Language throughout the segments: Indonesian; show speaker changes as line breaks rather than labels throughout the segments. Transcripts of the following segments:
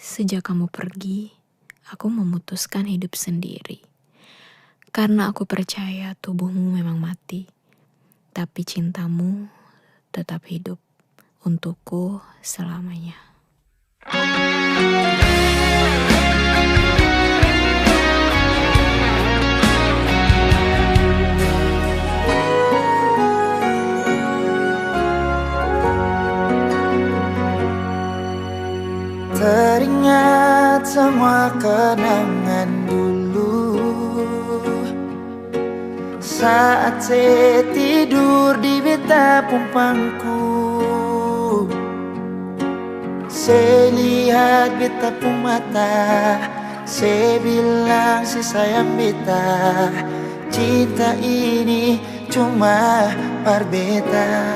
Sejak kamu pergi, aku memutuskan hidup sendiri. Karena aku percaya tubuhmu memang mati, tapi cintamu tetap hidup untukku selamanya.
Teringat semua kenangan dulu saat saya tidur di beta pumpangku. Saya lihat beta pun mata, saya bilang si sayang beta, cinta ini cuma par beta.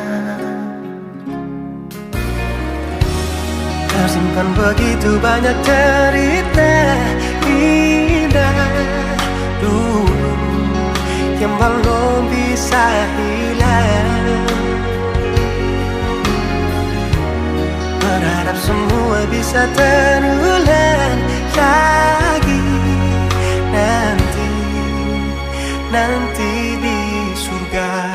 Tersimpan begitu banyak cerita indah dulu yang belum bisa hilang. Berharap semua bisa terulang lagi nanti di surga.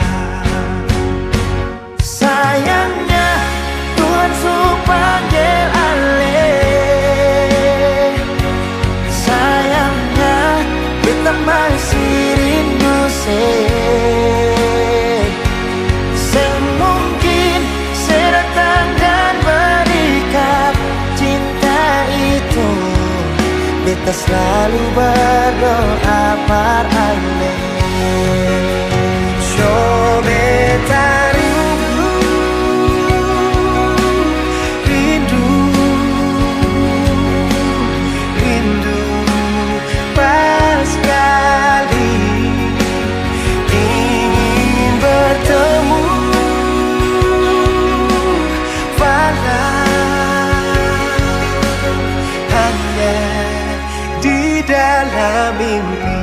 Sayangnya Tuhan suruh panggil alih. Sayangnya kita masih rindu semungkin saya datang dan berikan cinta itu. Beta selalu berdoa par alih. So beta dalam mimpi.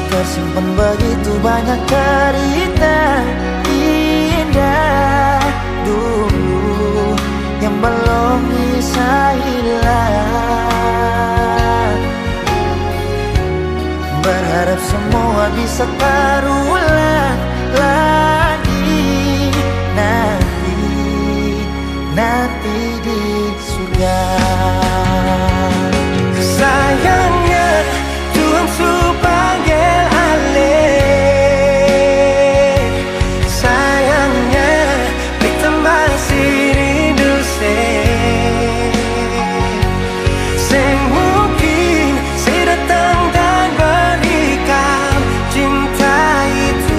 Tersimpan begitu banyak cerita indah dulu yang belum bisa hilang. Berharap semua bisa terulang lagi nanti di surga. Sayangnya Tuhan suruh panggil alih. Sayangnya kita masih rindu semungkin saya datang dan berikan cinta itu.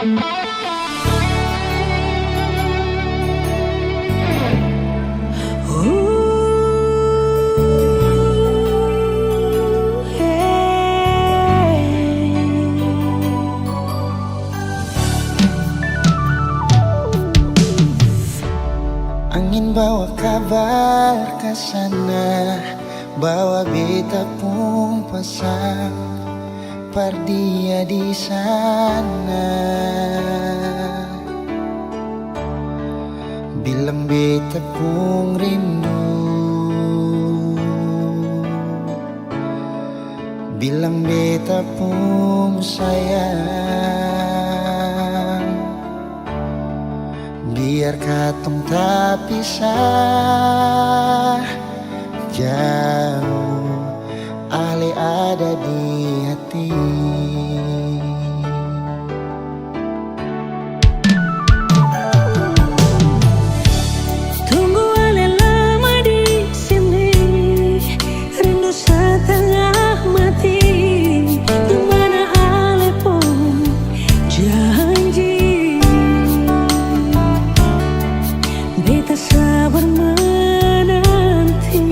Angin bawa kabar ke sana, bawa beta pun pasang pardia di sana. Bilang beta pun rindu, bilang beta pun sayang. Biar katong tak pisah jauh, ale ada di hati.
Tunggu ale lama di sini, rindu setengah mati. Dimana ale pun janji, beta sabar menanti.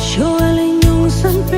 Show ale nyong sampai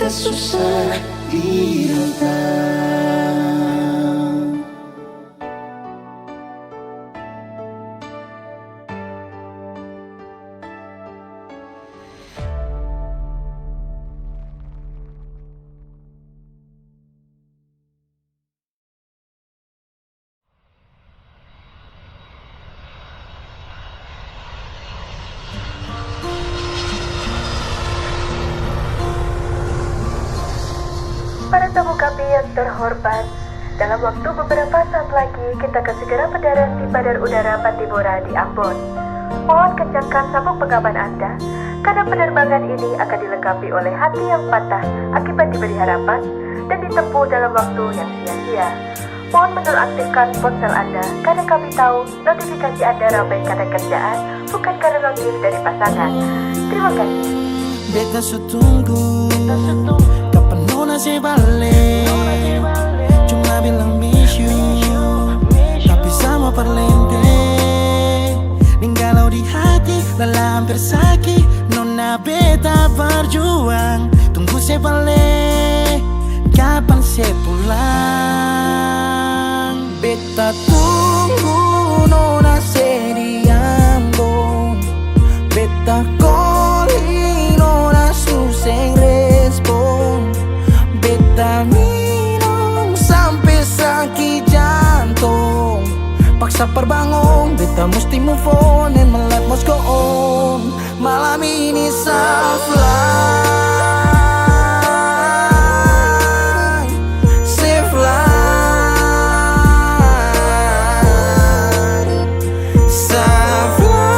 beta susah dirantau.
Para tamu kami yang terhormat, dalam waktu beberapa saat lagi kita akan segera mendarat di Bandar Udara Pattimura di Ambon. Mohon kencangkan sabuk pengaman Anda, karena penerbangan ini akan dilengkapi oleh hati yang patah akibat diberi harapan dan ditempuh dalam waktu yang sia-sia. Mohon menonaktifkan ponsel Anda, karena kami tahu notifikasi Anda ramai karena kerjaan, bukan karena notif dari pasangan. Terima kasih.
Beta sutunggu kapan nona se balik. Cuma bilang miss you, tapi sama perlente. Ninggalau di hati, lelah hampir sakit. Nona beta berjuang, tunggu se balik. Kapan se pulang? Beta tunggu nona se di Ambon. Beta calling nona suseng respon. Beta minum sampai sakit jantung. Paksa perbangun, beta mesti move on and my life must go on. Malam ini soft life, safe life, soft life,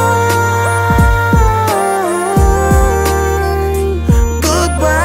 goodbye.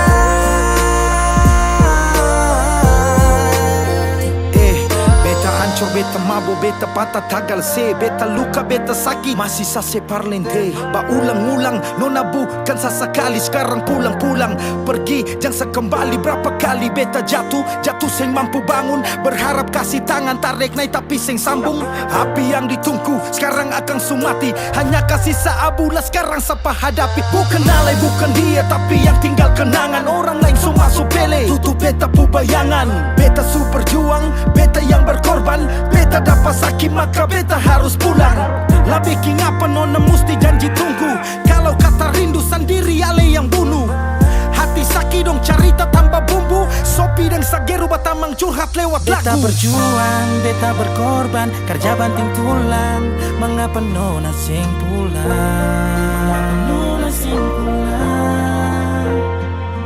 Beta hancur, beta mabuk, beta patah tagal se. Beta luka, beta sakit, masih sase parlente. Ba ulang-ulang, nona bukan sesekali. Sekarang pulang-pulang, pergi jangan sekembali. Berapa kali beta jatuh seng mampu bangun. Berharap kasih tangan, tarik naik tapi seng sambung. Api yang ditunggu, sekarang akan sumati. Hanya kasih seabulah sekarang sapa hadapi. Bukan alay, bukan dia, tapi yang tinggal kenangan. Orang lain semua supele, tutup beta pu bayangan. Beta su berjuang, beta yang berkorban. Beta dapat sakit maka beta harus pulang. Lah bikin apa nona mesti janji tunggu. Kalau kata rindu sendiri ale yang bunuh. Hati sakit dong cerita tambah bumbu. Sopi dan Sageru batamang curhat lewat lagu. Beta berjuang, beta berkorban, kerja banting tulang. Mengapa nona sing pulang? Nona sing pulang.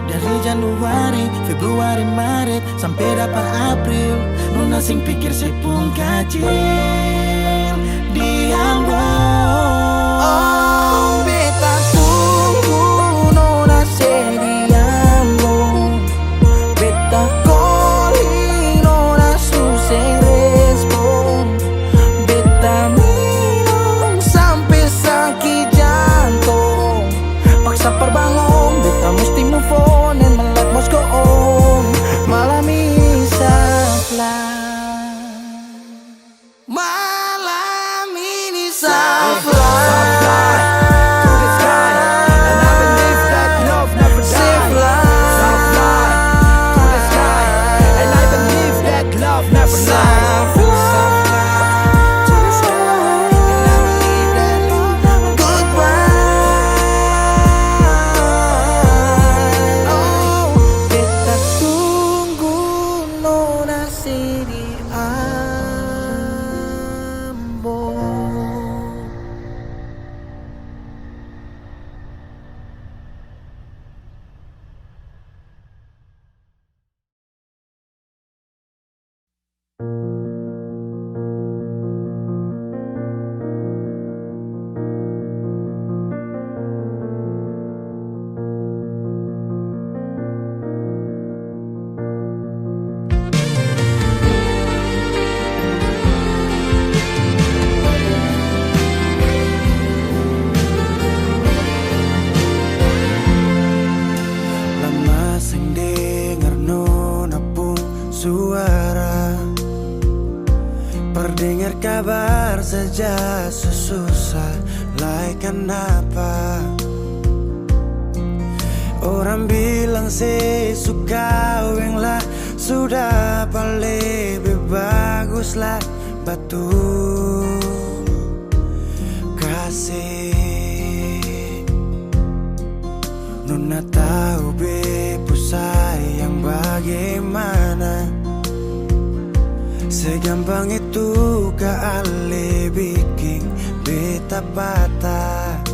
Dari Januari, Februari, Maret sampai dapat April. Nona sing pikir saya pun kacil di Ambon. Oh, beta tunggu nona se di Ambon. Beta calling nona suseng respon. Beta minum sampai sakit jantung. Paksa perbangun, beta mesti move on and my life must go on. Malam ini salah. Malam ini soft life, to the sky, and I believe that love never dies. Safe life, soft life, to the sky, and I believe that love never dies. Soft life, to the sky, and I believe that love never dies. Goodbye. Oh, beta tunggu nona se di Ambon. Lama sing denger nona pun suara. Perdengar kabar saja susah. Like kenapa? Orang bilang saya suka weng lah, sudah paling lebih bagus lah batu kasih. Nona tahu bepu sayang bagaimana, segampang itu kali bikin beta patah.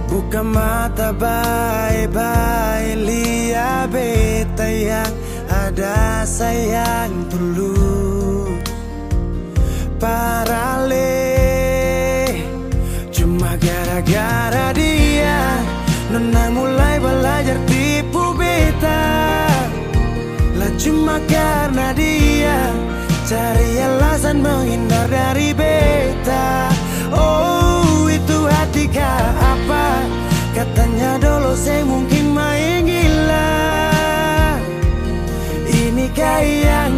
Buka mata baik-baik, lihat beta yang ada sayang tulus. Parale cuma gara-gara dia, Nona mulai belajar tipu beta. Lah cuma karena dia cari alasan menghindar dari beta. Oh itu hati kah apa? Katanya dulu saya mungkin main gila. Ini yang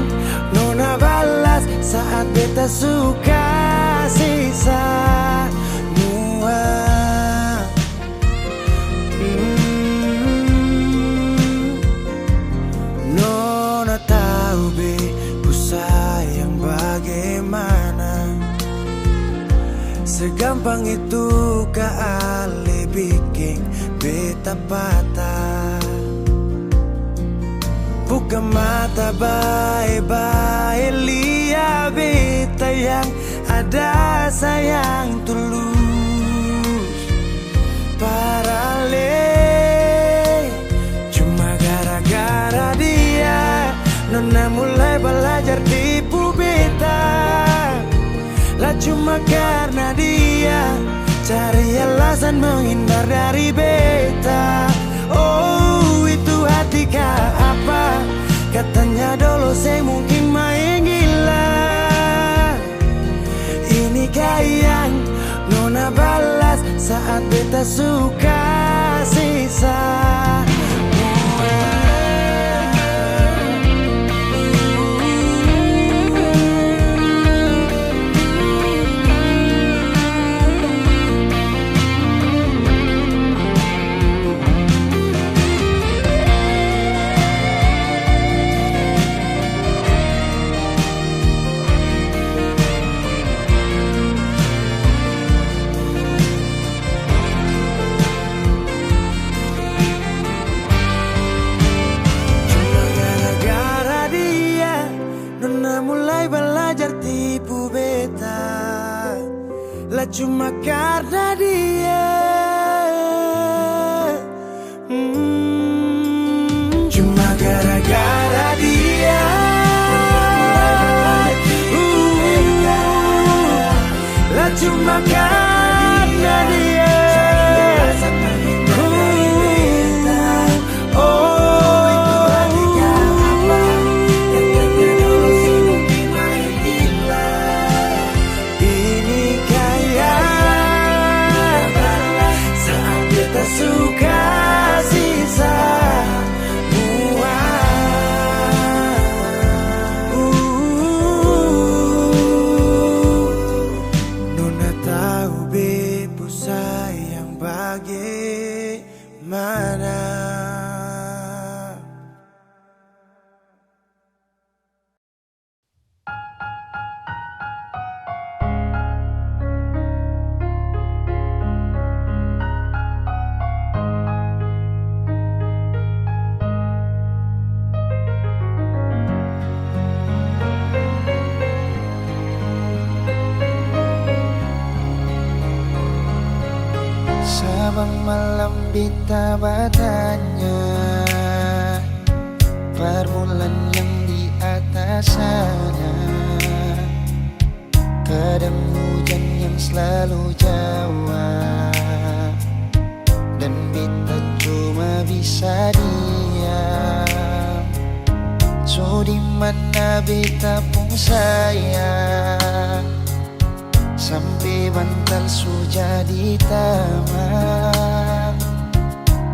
Nona balas saat beta suka sisa mua. Nona tahu bepu sayang bagaimana, segampang itu kali bikin beta patah. Buka mata baik-baik, lihat beta yang ada sayang tulus. Parale cuma gara-gara dia, Nona mulai belajar tipu beta. Lah cuma karena dia cari alasan menghindar dari beta. Oh itu hati kah apa? Katanya dulu saya mungkin main gila. Ini yang Nona balas saat beta suka sisa. Lah cuma karena dia, cuma gara-gara dia, lah cuma karena dia.
Sabang malam beta bertanya, permulaan yang di atas sana, kadang hujan yang selalu jawab, dan beta cuma bisa diam. So di mana beta pun sayang, sampai bantal sudah di taman.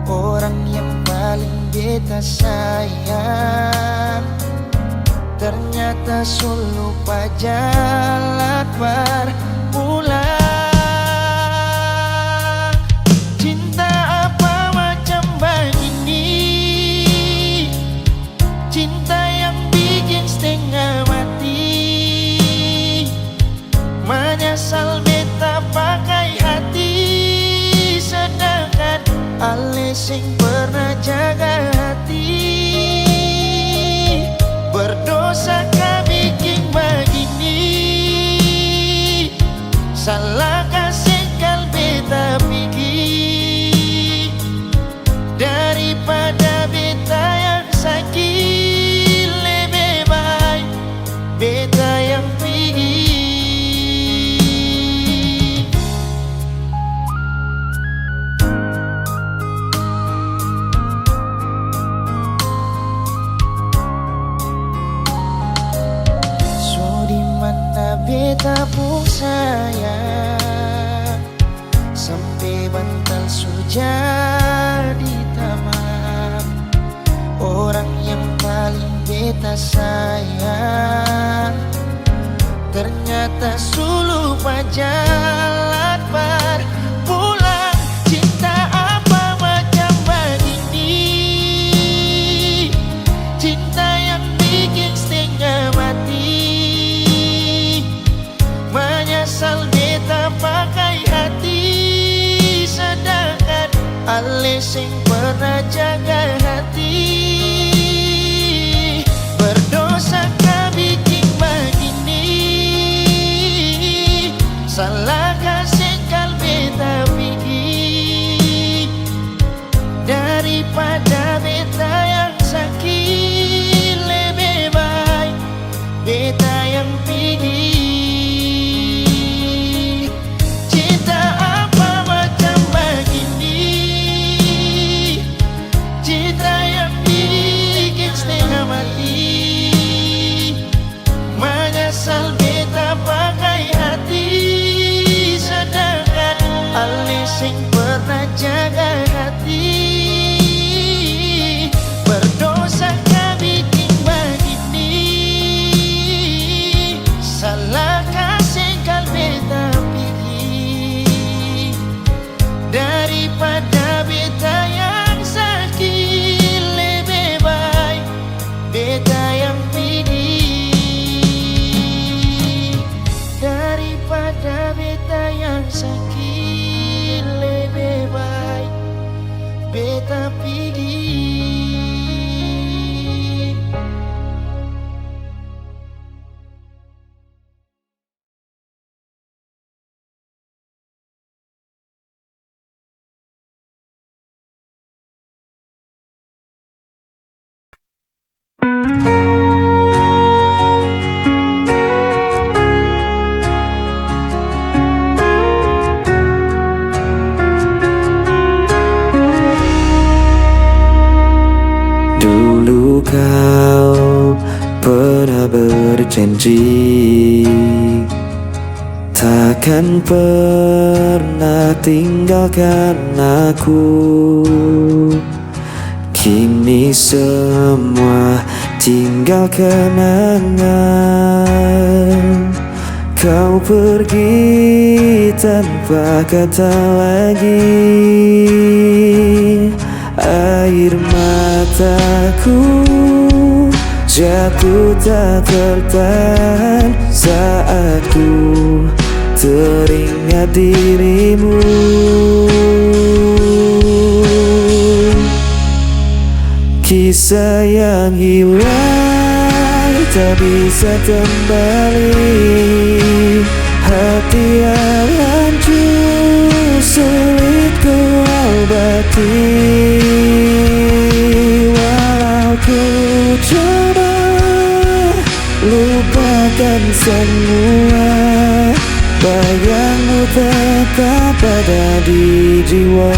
Orang yang paling beta sayang ternyata solo pajalan berpulang. Cinta apa sing pernah jaga hati. Berdosa kah bikin begini? Salah kasih kalbe tak pikir. Daripada beta yang sakit, lebih baik beta yang pergi. So di mana beta pun sayang, sampai bantal sudah ditamam. Orang yang paling beta sayang ternyata suluh jalan pulang. Cinta apa macam begini? Cinta yang bikin setengah mati. Menyesal beta pakai hati, sedangkan ale sing pernah jaga hati. Berdosa kah bikin begini? Salah kasih kalbe tak pikir. Daripada beta yang sakit, lebih baik beta yang pergi. Cinta apa macam begini? Cinta yang bikin setengah mati. Menyesal beta pakai hati, sedangkan ale sing pernah jaga hati. Berdosa kah bikin begini? Salah kasih kalbe tak pikir. Daripada beta yang sakit, lebih baik beta yang pergi. Daripada beta yang sakit, lebih baik beta pergi.
Dulu kau pernah berjanji takkan pernah tinggalkan aku. Kini semua tinggal kenangan. Kau pergi tanpa kata lagi. Air mataku jatuh tak tertahan saat ku teringat dirimu. Kisah yang hilang tak bisa kembali. Hati yang hancur sulit ku obati. Walau ku coba lupakan semua, bayangmu tetap ada di jiwa.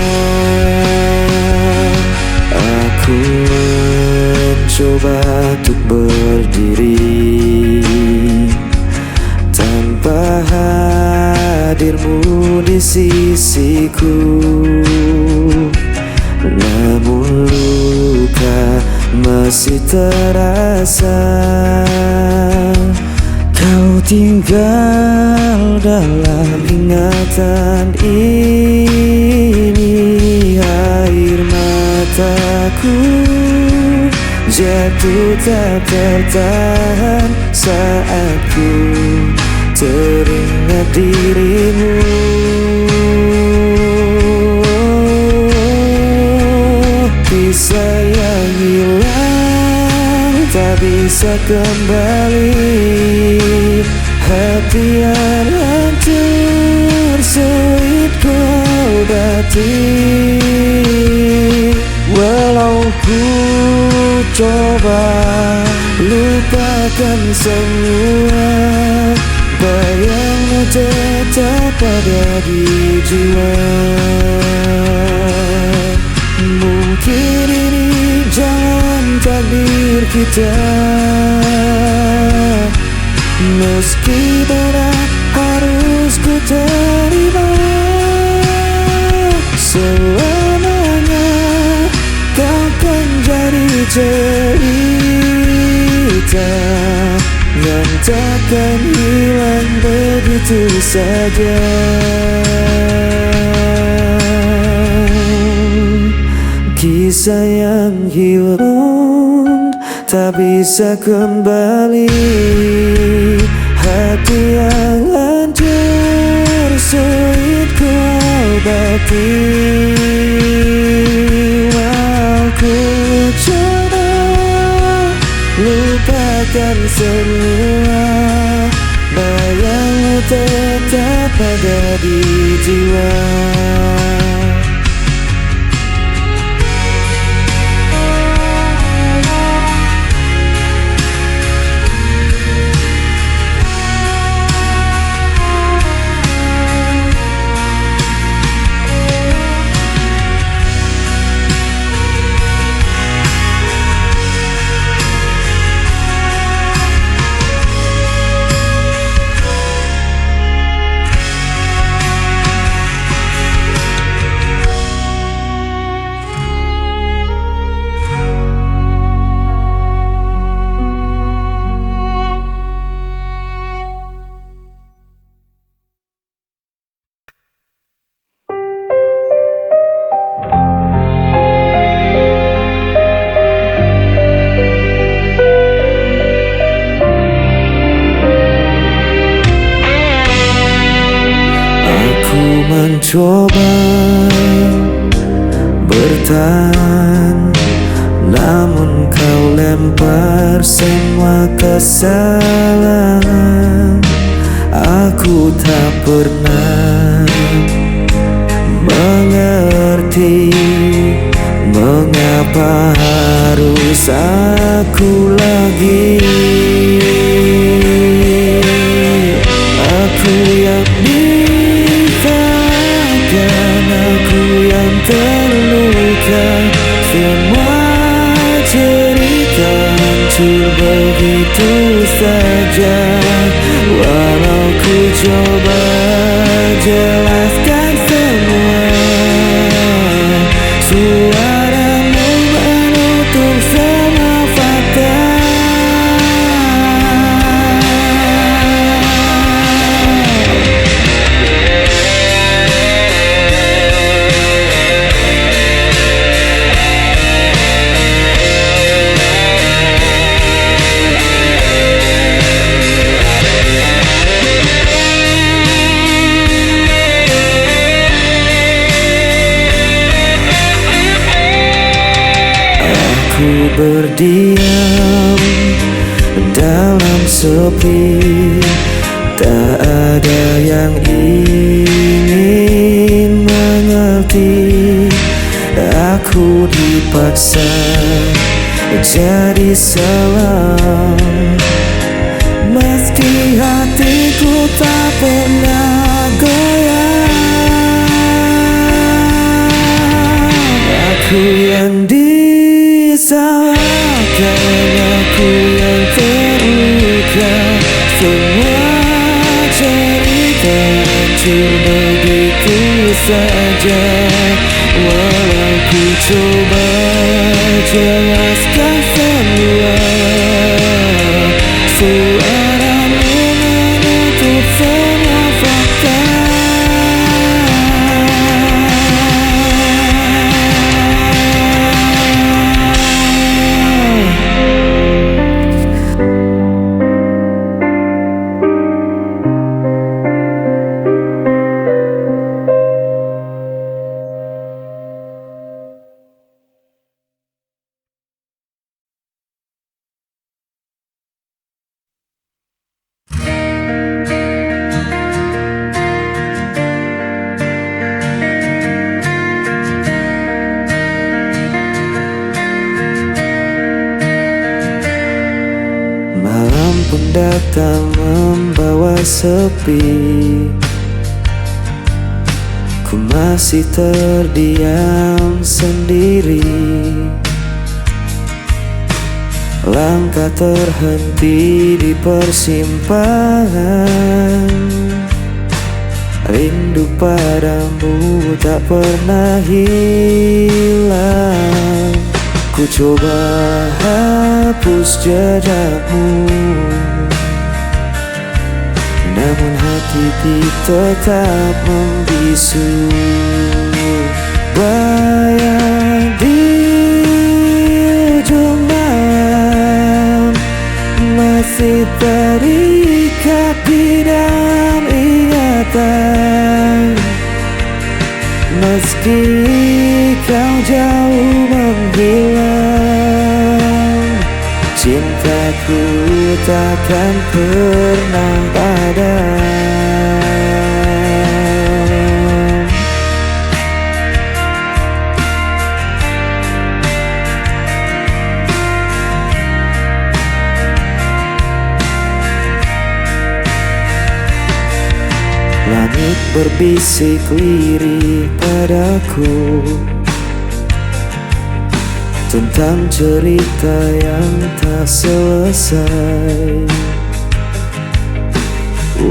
Aku mencoba untuk berdiri tanpa hadirmu di sisiku. Namun luka masih terasa. Kau tinggal dalam ingatan ini. Air mataku jatuh tak tertahan saat ku teringat dirimu. kisah yang hilang tak bisa kembali, hati yang hancur sulit ku obati. Walau ku coba lupakan semua, bayangmu tetap ada di jiwa. Mungkin ini jalan takdir kita, meski berat harus ku terima. Selamanya kau kan jadi cerita yang takkan hilang begitu saja. Kisah yang hilang tak bisa kembali, hati yang hancur sulit ku obati. Walau ku coba lupakan semua, bayangmu tetap ada di jiwa. Mencoba bertahan, namun kau lempar semua kesalahan. Aku tak pernah mengerti mengapa harus aku lagi. Aku yang aku yang terluka, semua cerita hancur begitu saja. Walau ku coba jelaskan semua, suaramu menutup semua fakta. Aku berdiam dalam sepi, tak ada yang ingin mengerti. Aku dipaksa jadi selam, meski hatiku tak pernah goyang. Aku yang disalahkan, aku yang terluka, semua cerita hancur begitu saja. Walau ku coba jelaskan semua, suaramu menutup semua fakta. datang membawa sepi. Ku masih terdiam sendiri. Langkah terhenti di persimpangan. Rindu padamu tak pernah hilang. Ku coba hapus jejakmu, namun hati tetap membisu. Bayang di ujung malam masih terikat di dalam ingatan. Meski kau jauh menghilang, cintaku takkan pernah padam. Langit berbisik lirik padaku tentang cerita yang tak selesai.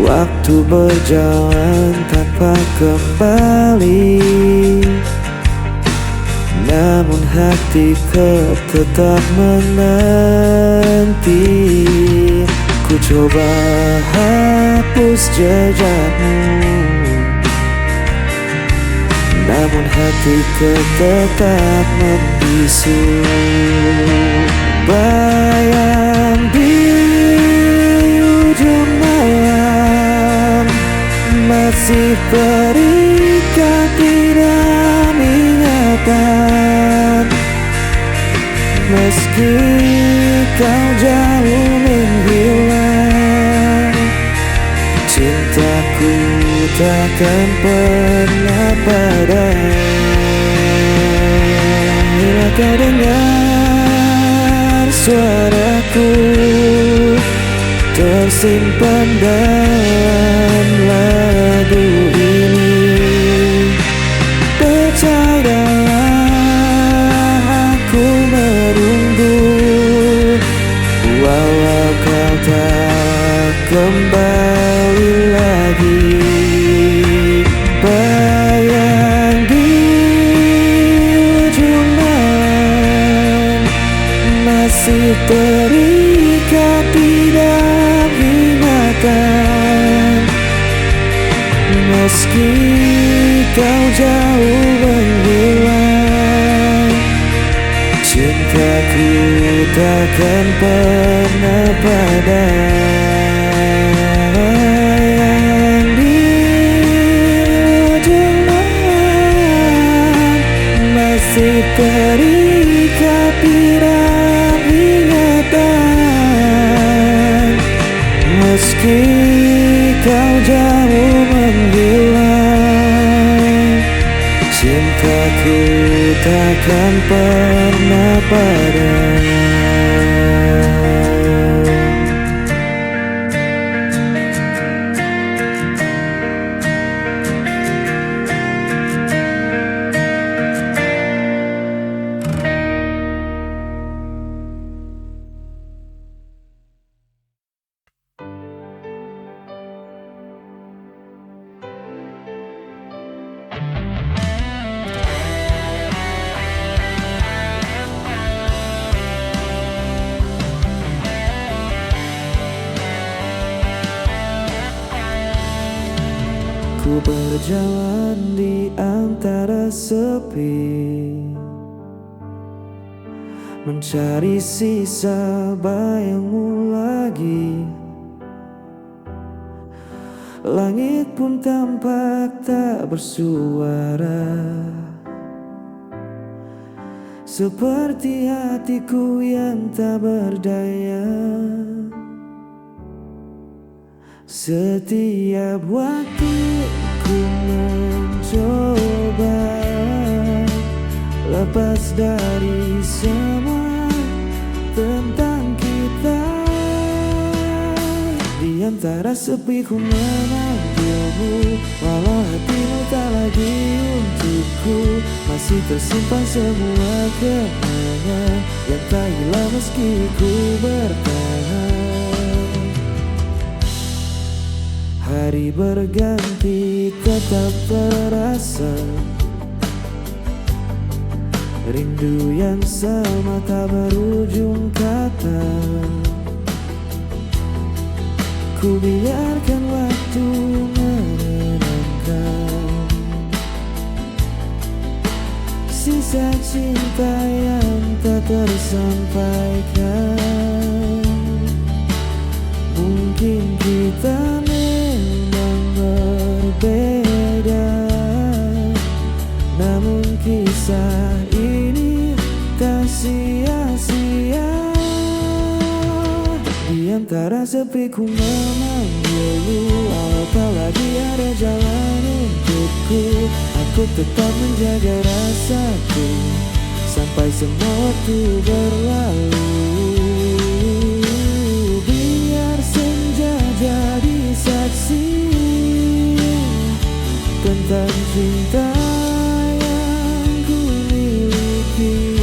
Waktu berjalan tanpa kembali, namun hatiku tetap menanti. Ku coba hapus jejakmu, namun hatiku tetap membisu. Bayang di ujung malam masih terikat di dalam ingatan. Meski kau jauh menghilang, cintaku takkan pernah padam. Bila kau dengar suaraku tersimpan dalam lagu ini, percayalah aku menunggu. Walau kau tak kembali lagi, bayang di ujung malam masih terikat di dalam ingatan. Meski kau jauh menghilang, cintaku takkan pernah padam. Di ujung malam masih terikat di dalam ingatan. Meski kau jauh menghilang, cintaku takkan pernah padam. Ku berjalan di antara sepi, mencari sisa bayangmu lagi. Langit pun tampak tak bersuara, seperti hatiku yang tak berdaya. Setiap waktu ku mencoba lepas dari semua tentang kita, antara sepi ku memanggilmu, walau hatimu tak lagi untukku. Masih tersimpan semua kenangan yang tak hilang meski ku bertahan. Hari berganti tetap terasa, rindu yang sama tak berujung kata. Ku biarkan waktu menenangkan sisa cinta yang tak tersampaikan. Mungkin kita memang berbeda, namun kisah ini tak sia-sia. Di antara sepi ku memanggilmu, walau tak lagi ada jalan untukku. Aku tetap menjaga rasaku sampai semua waktu berlalu. Biar senja jadi saksi tentang cinta yang ku miliki,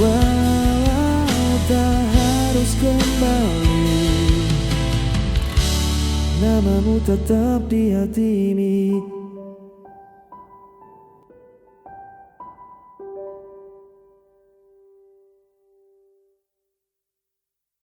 walau tak harus kembali. Namamu tetap di hati ini.